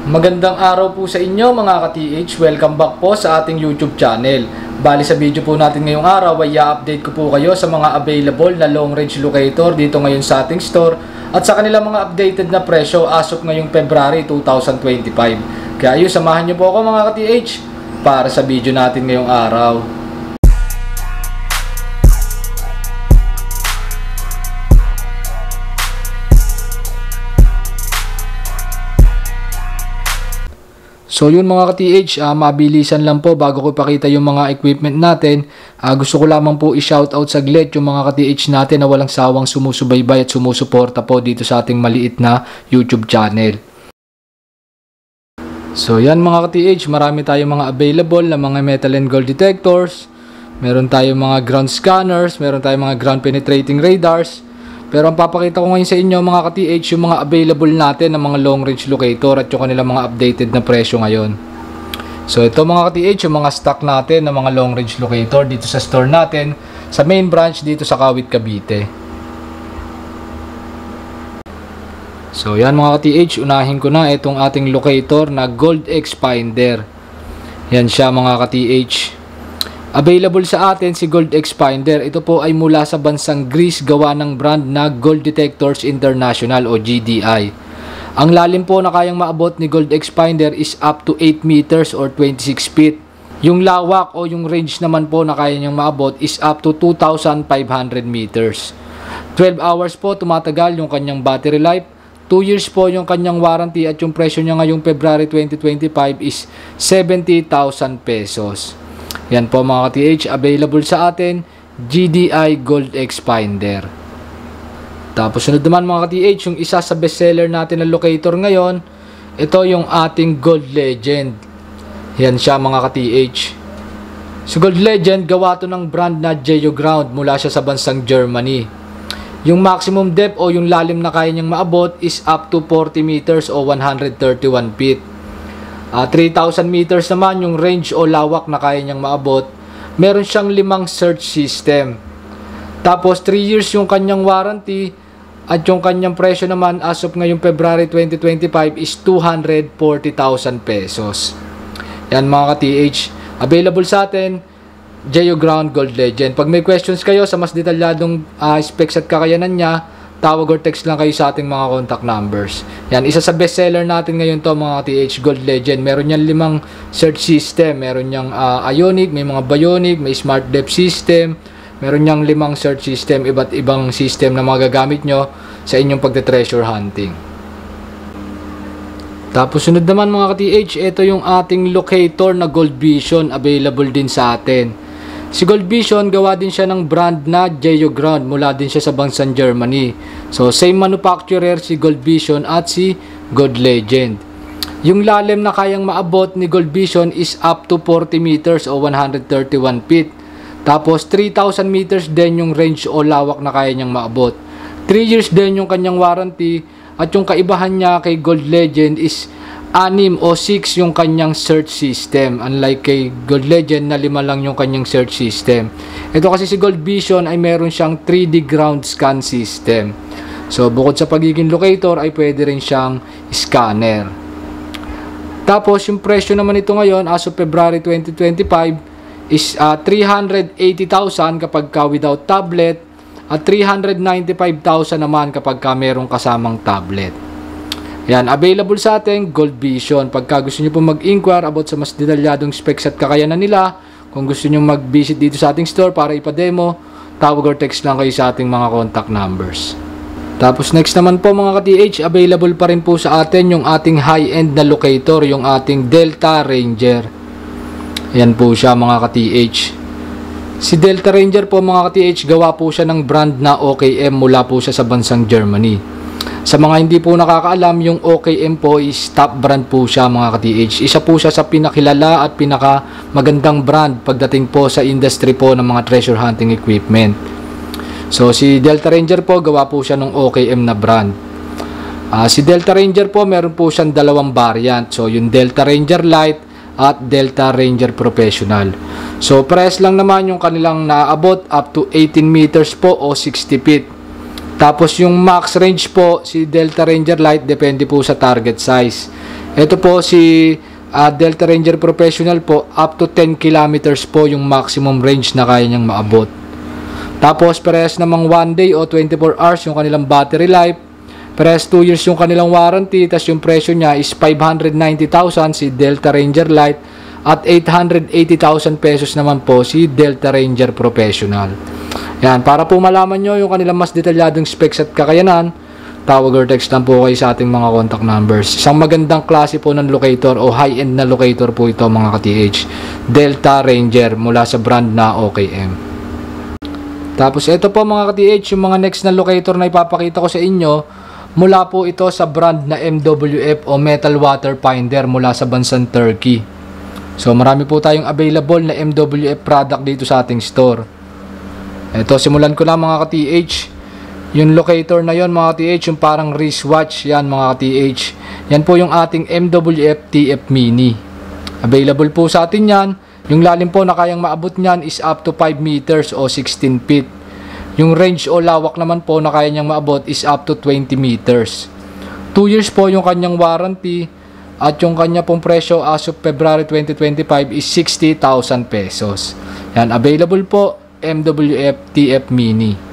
Magandang araw po sa inyo mga ka-TH. Welcome back po sa ating YouTube channel. Bali sa video po natin ngayong araw ay i-update ko po kayo sa mga available na long range locator dito ngayon sa ating store at sa kanilang mga updated na presyo as of ngayong February 2025. Kaya ayun, samahan niyo po ako mga ka-TH para sa video natin ngayong araw. So yun mga ka-TH, mabilisan lang po bago ko ipakita yung mga equipment natin. Gusto ko lamang po i-shoutout saglit yung mga ka-TH natin na walang sawang sumusubaybay at sumusuporta po dito sa ating maliit na YouTube channel. So yan mga ka-TH, marami tayong mga available na mga metal and gold detectors. Meron tayong mga ground scanners, meron tayong mga ground penetrating radars. Pero ang papakita ko ngayon sa inyo mga ka-TH yung mga available natin ng mga long range locator at yung kanilang mga updated na presyo ngayon. So ito mga ka-TH yung mga stock natin ng mga long range locator dito sa store natin sa main branch dito sa Kawit, Cavite. So yan mga ka-TH, unahin ko na itong ating locator na Gold X Finder. Yan siya mga ka-TH. Available sa atin si Gold X Finder. Ito po ay mula sa bansang Greece, gawa ng brand na Gold Detectors International o GDI. Ang lalim po na kayang maabot ni Gold X Finder is up to 8 meters or 26 feet. Yung lawak o yung range naman po na kaya niyang maabot is up to 2,500 meters. 12 hours po tumatagal yung kanyang battery life. 2 years po yung kanyang warranty at yung presyo niya ngayong February 2025 is 70,000 pesos. Yan po mga ka-TH, available sa atin, GDI Gold X Finder. Tapos sunod naman mga ka-TH, yung isa sa bestseller natin na locator ngayon, ito yung ating Gold Legend. Yan siya mga ka-TH. Si Gold Legend, gawa to ng brand na Geoground, mula siya sa bansang Germany. Yung maximum depth o yung lalim na kaya niyang maabot is up to 40 meters o 131 feet. 3,000 meters naman yung range o lawak na kaya niyang maabot. Meron siyang 5 search system. Tapos 3 years yung kanyang warranty at yung kanyang presyo naman as of ngayong February 2025 is 240,000 pesos. Yan mga ka-TH, available sa atin, Geoground Gold Legend. Pag may questions kayo sa mas detalyadong specs at kakayanan niya, tawag or text lang kayo sa ating mga contact numbers. Yan, isa sa bestseller natin ngayon to mga TH, Gold Legend. Meron yan 5 search system. Meron niyang ionic, may mga bionic, may smart depth system. Meron niyang 5 search system, iba't ibang system na magagamit nyo sa inyong pagte-treasure hunting. Tapos sunod naman mga ka-TH, ito yung ating locator na Gold Vision, available din sa atin. Si Gold Vision, gawa din siya ng brand na Geoground, mula din siya sa bansang Germany. So same manufacturer si Gold Vision at si Gold Legend. Yung lalim na kayang maabot ni Gold Vision is up to 40 meters o 131 feet. Tapos 3,000 meters din yung range o lawak na kaya niyang maabot. 3 years din yung kanyang warranty at yung kaibahan niya kay Gold Legend is 6 o 6 yung kanyang search system. Unlike kay Gold Legend na 5 lang yung kanyang search system. Ito kasi si Gold Vision ay meron siyang 3D ground scan system. So bukod sa pagiging locator ay pwede rin siyang scanner. Tapos yung presyo naman ito ngayon as of February 2025 is 380,000 kapag ka without tablet at 395,000 naman kapag ka merong kasamang tablet. Yan, available sa ating Gold Vision. Pagka gusto nyo po mag-inquire about sa mas detalyadong specs at kakayanan nila, kung gusto nyo mag-visit dito sa ating store para ipa-demo, tawag or text lang kayo sa ating mga contact numbers. Tapos next naman po mga ka-TH, available pa rin po sa atin yung ating high-end na locator, yung ating Delta Ranger. Yan po siya mga ka-TH. Si Delta Ranger po mga ka-TH, gawa po siya ng brand na OKM, mula po siya sa bansang Germany. Sa mga hindi po nakakaalam, yung OKM po is top brand po siya mga ka-TH. Isa po siya sa pinakilala at pinaka magandang brand pagdating po sa industry po ng mga treasure hunting equipment. So si Delta Ranger po, gawa po siya ng OKM na brand. Si Delta Ranger po, meron po siyang 2 variant. So yung Delta Ranger Lite at Delta Ranger Professional. So press lang naman yung kanilang naabot up to 18 meters po o 60 feet. Tapos yung max range po, si Delta Ranger Lite, depende po sa target size. Ito po si Delta Ranger Professional po, up to 10 kilometers po yung maximum range na kaya niyang maabot. Tapos parehas namang 1 day o 24 hours yung kanilang battery life. Parehas 2 years yung kanilang warranty. Tapos yung presyo niya is 590,000 si Delta Ranger Lite at 880,000 pesos naman po si Delta Ranger Professional. Yan, para po malaman nyo yung kanilang mas detalyadong specs at kakayanan, tawag or text lang po kayo sa ating mga contact numbers. Isang magandang klase po ng locator o high-end na locator po ito mga ka-TH. Delta Ranger mula sa brand na OKM. Tapos ito po mga ka-TH, yung mga next na locator na ipapakita ko sa inyo, mula po ito sa brand na MWF o Metal Water Finder mula sa bansang Turkey. So marami po tayong available na MWF product dito sa ating store. Ito, simulan ko na mga ka-TH. Yung locator na yon mga TH, yung parang wristwatch, yan mga TH. Yan po yung ating MWF TF Mini. Available po sa atin yan. Yung lalim po na kayang maabot nyan is up to 5 meters o 16 feet. Yung range o lawak naman po na kaya nyang maabot is up to 20 meters. 2 years po yung kanyang warranty. At yung kanya pong presyo as of February 2025 is 60,000 pesos. Yan, available po, MWF TF Mini.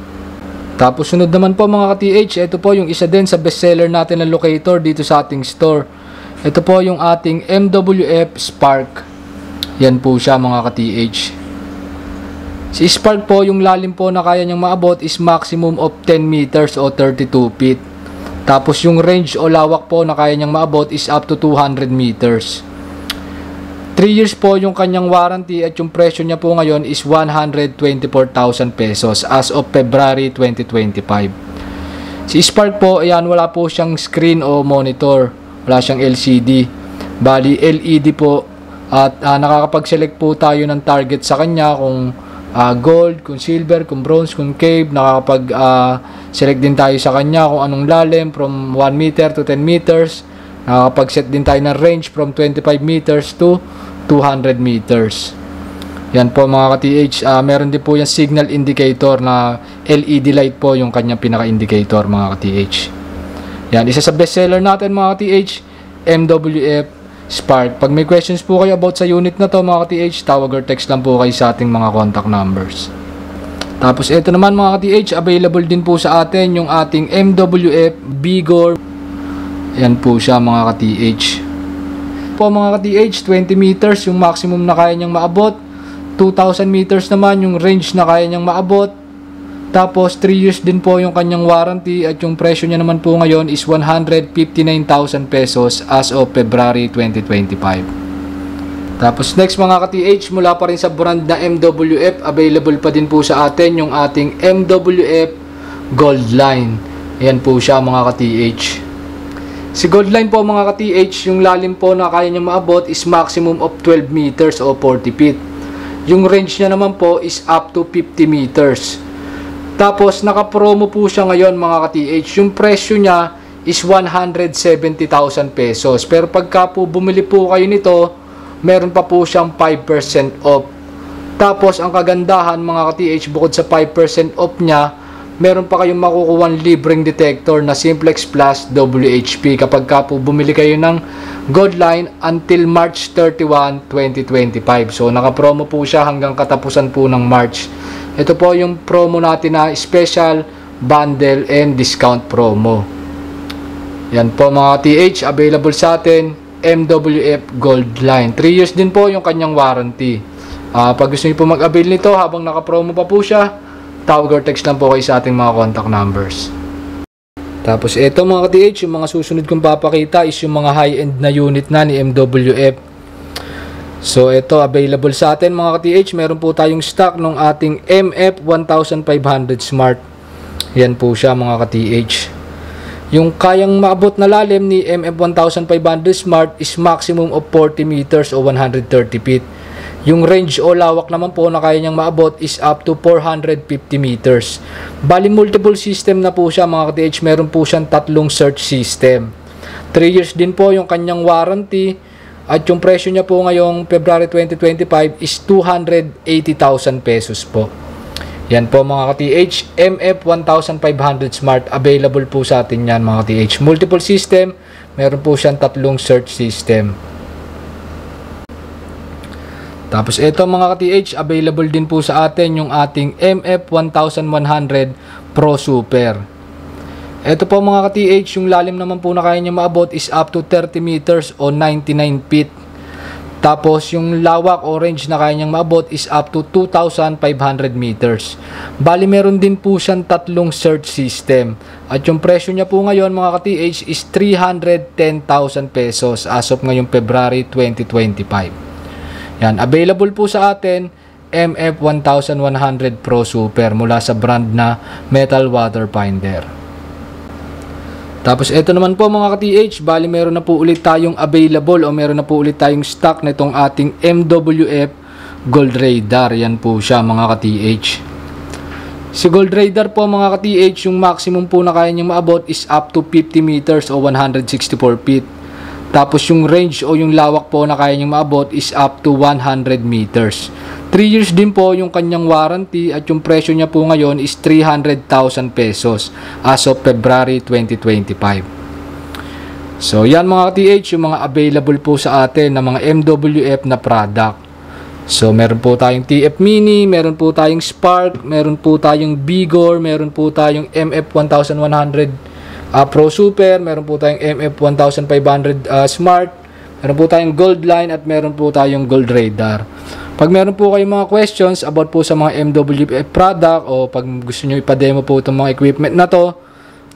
Tapos sunod naman po mga ka-TH, ito po yung isa din sa bestseller natin na locator dito sa ating store. Ito po yung ating MWF Spark. Yan po siya mga ka-TH. Si Spark po, yung lalim po na kaya niyang maabot is maximum of 10 meters o 32 feet. Tapos yung range o lawak po na kaya niyang maabot is up to 200 meters. 3 years po yung kanyang warranty at yung presyo niya po ngayon is 124,000 pesos as of February 2025. Si Spark po, ayan, wala po siyang screen o monitor. Wala siyang LCD. Bali, LED po. At nakakapag-select po tayo ng target sa kanya kung gold, kung silver, kung bronze, kung cave. Nakakapag-select din tayo sa kanya kung anong lalim from 1 meter to 10 meters. Nakakapag-set din tayo ng range from 25 meters to 200 meters. Yan po mga ka-TH. Meron din po yung signal indicator na LED light po yung kanyang pinaka-indicator mga ka-TH. Yan, isa sa bestseller natin mga ka-TH, MWF Spark. Pag may questions po kayo about sa unit na to mga ka-TH, tawag or text lang po kayo sa ating mga contact numbers. Tapos ito naman mga ka-TH, available din po sa atin yung ating MWF Vigor. Yan po siya mga ka-TH. Po mga ka-TH, 20 meters yung maximum na kaya niyang maabot. 2,000 meters naman yung range na kaya niyang maabot. Tapos 3 years din po yung kanyang warranty at yung presyo niya naman po ngayon is 159,000 pesos as of February 2025. Tapos next mga ka-TH, mula pa rin sa brand na MWF, available pa din po sa atin yung ating MWF Gold Line. Ayan po siya mga ka-TH. Si Goldline po mga ka-TH, yung lalim po na kaya niya maabot is maximum of 12 meters o 40 feet. Yung range niya naman po is up to 50 meters. Tapos naka-promo po siya ngayon mga ka-TH. Yung presyo niya is 170,000 pesos. Pero pagka po bumili po kayo nito, meron pa po siyang 5% off. Tapos ang kagandahan mga ka-TH, bukod sa 5% off niya, meron pa kayong makukuha libreng detector na Simplex Plus WHP kapag ka po bumili kayo ng Gold Line until March 31, 2025. So naka-promo po siya hanggang katapusan po ng March. Ito po yung promo natin na special bundle and discount promo. Yan po mga TH, available sa atin, MWF Gold Line. 3 years din po yung kanyang warranty. Pag gusto niyo po mag-avail nito habang naka-promo pa po siya, tawag or text lang po kayo sa ating mga contact numbers. Tapos ito mga ka-TH, yung mga susunod kong papakita is yung mga high-end na unit na ni MWF. So ito available sa atin mga ka-TH, meron po tayong stock ng ating MF1500 Smart. Yan po siya mga ka-TH. Yung kayang maabot na lalim ni MF1500 Smart is maximum of 40 meters o 130 feet. Yung range o lawak naman po na kaya niyang maabot is up to 450 meters. Bali multiple system na po siya mga ka-TH. Meron po siyang 3 search system. 3 years din po yung kanyang warranty. At yung presyo niya po ngayong February 2025 is 280,000 pesos po. Yan po mga ka-TH. MF1500 Smart. Available po sa atin yan mga ka-TH. Multiple system. meron po siyang tatlong search system. Tapos ito mga ka-TH, available din po sa atin yung ating MF1100 Pro Super. Ito po mga ka-TH, yung lalim naman po na kaya niya maabot is up to 30 meters o 99 feet. Tapos yung lawak o range na kaya niyang maabot is up to 2,500 meters. Bali meron din po siyang tatlong search system. At yung presyo niya po ngayon mga ka-TH is 310,000 pesos as of ngayong February 2025. Yan, available po sa atin MF1100 Pro Super mula sa brand na Metal Water Finder. Tapos ito naman po mga ka-TH, bali meron na po ulit tayong available o meron na po ulit tayong stock na itong ating MWF Gold Radar. Yan po siya mga ka-TH. Si Gold Radar po mga ka-TH, yung maximum po na kaya niyang maabot is up to 50 meters o 164 feet. Tapos yung range o yung lawak po na kaya niyang maabot is up to 100 meters. 3 years din po yung kanyang warranty at yung presyo niya po ngayon is 300,000 pesos as of February 2025. So yan mga ka-TH, yung mga available po sa atin na mga MWF na product. So meron po tayong TF Mini, meron po tayong Spark, meron po tayong Vigor, meron po tayong MF1100 Pro Super, meron po tayong MF1500 Smart, meron po tayong Gold Line at meron po tayong Gold Radar. Pag meron po kayong mga questions about po sa mga MWF product o pag gusto nyo ipa-demo po itong mga equipment na to,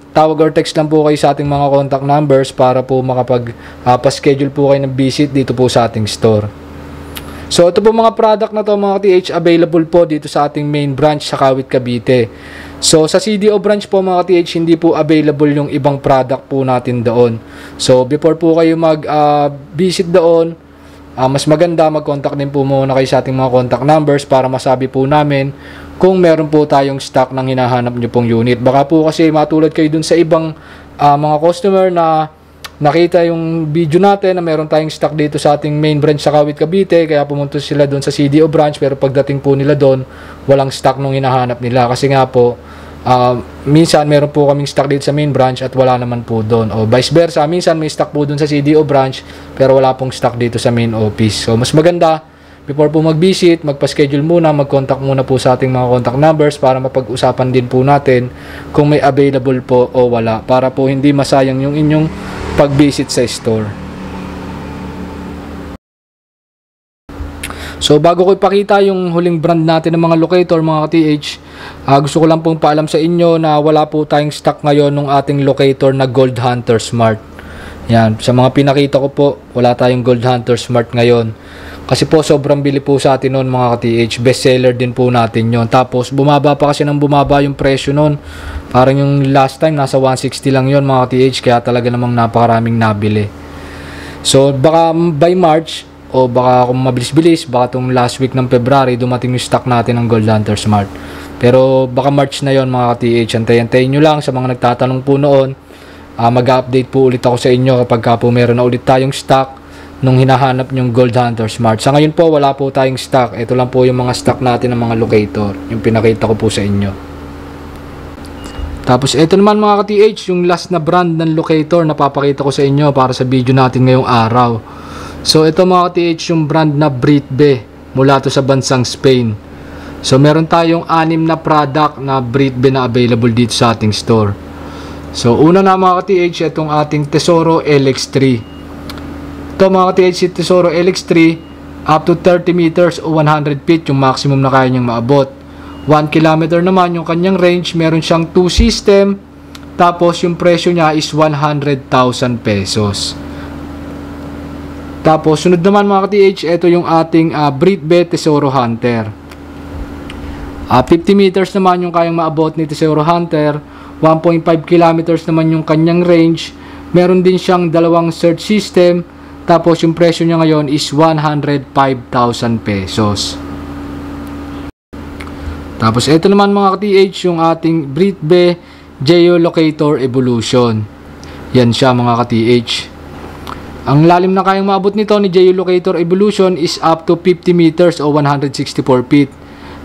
tawag or text lang po kayo sa ating mga contact numbers para po pa-schedule po kayo ng visit dito po sa ating store. So ito po mga product na to mga TH, available po dito sa ating main branch sa Kawit, Cavite. So sa CDO branch po mga TH, hindi po available yung ibang product po natin doon. So before po kayo mag-visit doon, mas maganda mag-contact din po muna kayo sa ating mga contact numbers para masabi po namin kung meron po tayong stock ng hinahanap nyo pong unit. Baka po kasi matulad kayo dun sa ibang mga customer na nakita yung video natin na meron tayong stock dito sa ating main branch sa Kawit, Cavite, kaya pumunta sila doon sa CDO branch, pero pagdating po nila doon, walang stock nung hinahanap nila. Kasi nga po, minsan meron po kaming stock dito sa main branch at wala naman po doon. O vice versa, minsan may stock po doon sa CDO branch, pero wala pong stock dito sa main office. So mas maganda, before po mag-visit, magpa-schedule muna, mag-contact muna po sa ating mga contact numbers para mapag-usapan din po natin kung may available po o wala, para po hindi masayang yung inyong pag-visit sa store. So bago ko ipakita yung huling brand natin ng mga locator mga ka-TH, gusto ko lang pong paalam sa inyo na wala po tayong stock ngayon ng ating locator na Gold Hunter Smart. Yan, sa mga pinakita ko po, wala tayong Gold Hunter Smart ngayon. Kasi po sobrang bili po sa atin noon mga ka-TH, best seller din po natin yon. Tapos bumaba pa kasi ng bumaba yung presyo noon. Parang yung last time nasa 160 lang yon mga ka-TH, kaya talaga namang napakaraming nabili. So baka by March o baka kung mabilis-bilis, baka tong last week ng February dumating yung stock natin ng Gold Hunter Smart. Pero baka March na yon mga ka-TH, antayin-antayin nyo lang. Sa mga nagtatanong po noon, mag-update po ulit ako sa inyo kapag po meron na ulit tayong stock nung hinahanap yung Gold Hunter Smart. Sa ngayon po wala po tayong stock. Ito lang po yung mga stock natin ng mga locator, yung pinakita ko po sa inyo. Tapos ito naman mga ka-TH, yung last na brand ng locator na papakita ko sa inyo para sa video natin ngayong araw. So ito mga ka-TH, yung brand na Britbe, mula to sa bansang Spain. So meron tayong 6 na product na Britbe na available dito sa ating store. So una na mga ka-TH, itong ating Tesoro LX3. Ito mga ka-TH, si Tesoro LX3, up to 30 meters o 100 feet yung maximum na kaya niyang maabot. 1 kilometer naman yung kanyang range, meron siyang 2 system, tapos yung presyo niya is 100,000 pesos. Tapos sunod naman mga ka-TH, ito yung ating Britbe Tesoro Hunter. 50 meters naman yung kayang maabot ni Tesoro Hunter, 1.5 kilometers naman yung kanyang range, meron din siyang 2 search system, tapos yung presyo niya ngayon is 105,000 pesos. Tapos ito naman mga ka-TH, yung ating Britbe Geolocator Evolution. Yan siya mga ka-TH. Ang lalim na kayang maabot nito ni Geolocator Evolution is up to 50 meters o 164 feet.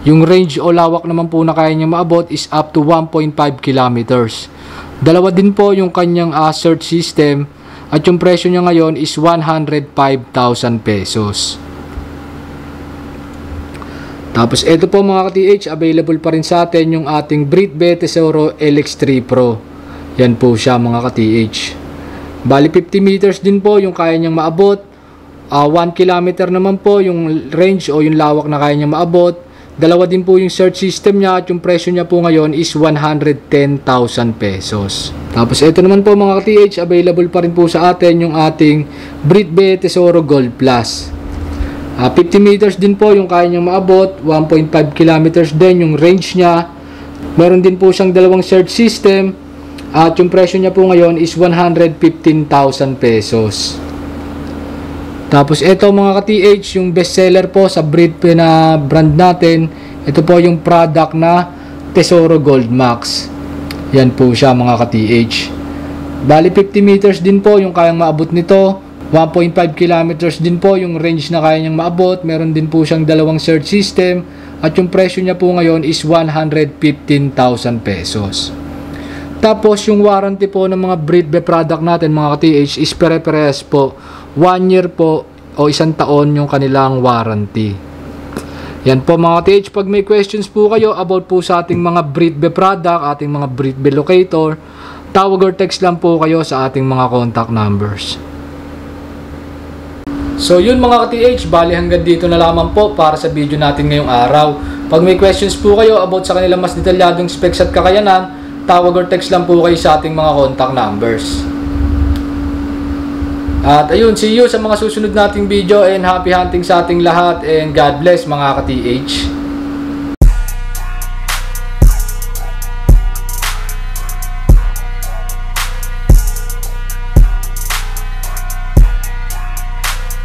Yung range o lawak naman po na kaya niya maabot is up to 1.5 kilometers. Dalawa din po yung kanyang search system. at yung presyo niya ngayon is 105,000 pesos. Tapos ito po mga ka-TH, available pa rin sa atin yung ating Britbe Tesoro LX3 Pro. Yan po siya mga ka-TH. Bali 50 meters din po yung kaya niyang maabot. 1 kilometer naman po yung range o yung lawak na kaya niyang maabot. Dalawa din po yung search system niya at yung presyo niya po ngayon is 110,000 pesos. Tapos ito naman po mga ka-TH, available pa rin po sa atin yung ating Britbe Tesoro Gold Plus. 50 meters din po yung kaya niyang maabot, 1.5 kilometers din yung range niya. Meron din po siyang dalawang search system at yung presyo niya po ngayon is 115,000 pesos. Tapos ito mga ka-TH, yung best seller po sa Britbe na brand natin, ito po yung product na Tesoro Gold Max. Yan po siya mga ka-TH. Bali 50 meters din po yung kayang maabot nito. 1.5 kilometers din po yung range na kaya niyang maabot. Meron din po siyang dalawang search system at yung presyo niya po ngayon is 115,000 pesos. Tapos yung warranty po ng mga Britbe product natin mga ka-TH is pare-parehas po. 1 year po o 1 taon yung kanilang warranty. Yan po mga ka-TH, pag may questions po kayo about po sa ating mga Britbe product, ating mga Britbe locator, tawag or text lang po kayo sa ating mga contact numbers. So yun mga ka-TH, bali hanggang dito na lamang po para sa video natin ngayong araw. Pag may questions po kayo about sa kanilang mas detalyadong specs at kakayanan, tawag or text lang po kayo sa ating mga contact numbers. At ayun, see you sa mga susunod nating video and happy hunting sa ating lahat and God bless mga ka-TH.